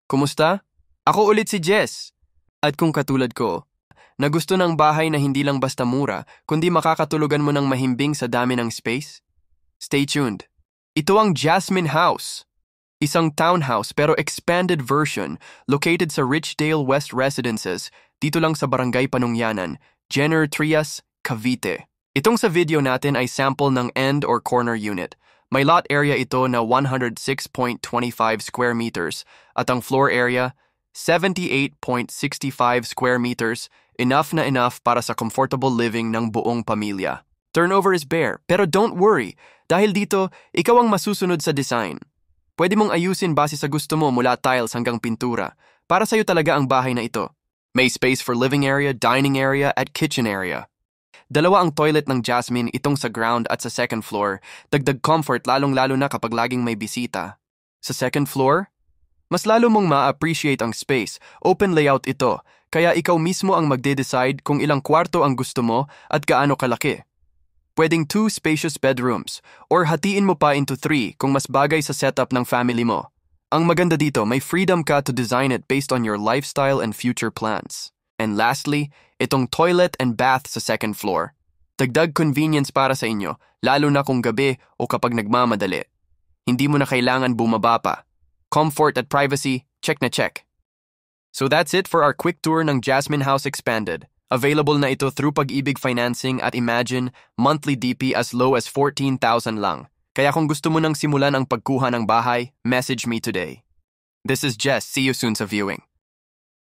Kumusta? Ako ulit si Jess. At kung katulad ko, na gusto ng bahay na hindi lang basta mura, kundi makakatulugan mo ng mahimbing sa dami ng space? Stay tuned. Ito ang Jasmine House. Isang townhouse pero expanded version located sa Richdale West Residences dito lang sa Barangay Panungyanan, Jenner Trias, Cavite. Itong sa video natin ay sample ng end or corner unit. May lot area ito na 106.25 square meters at ang floor area 78.65 square meters, enough na enough para sa comfortable living ng buong pamilya. Turnover is bare, pero don't worry, dahil dito, ikaw ang masusunod sa design. Pwede mong ayusin base sa gusto mo mula tiles hanggang pintura. Para sa'yo talaga ang bahay na ito. May space for living area, dining area, at kitchen area. Dalawa ang toilet ng Jasmine, itong sa ground at sa second floor. Dagdag comfort lalong-lalo na kapag laging may bisita. Sa second floor, mas lalo mong ma-appreciate ang space. Open layout ito, kaya ikaw mismo ang magde-decide kung ilang kwarto ang gusto mo at gaano kalaki. Pwedeng 2 spacious bedrooms, or hatiin mo pa into 3 kung mas bagay sa setup ng family mo. Ang maganda dito, may freedom ka to design it based on your lifestyle and future plans. And lastly, itong toilet and bath sa second floor. Dagdag convenience para sa inyo, lalo na kung gabi o kapag nagmamadali. Hindi mo na kailangan bumaba pa. Comfort at privacy, check na check. So that's it for our quick tour ng Jasmine House Expanded. Available na ito through Pag-ibig Financing at Imagine, monthly DP as low as 14,000 lang. Kaya kung gusto mo nang simulan ang pagkuha ng bahay, message me today. This is Jess. See you soon sa viewing.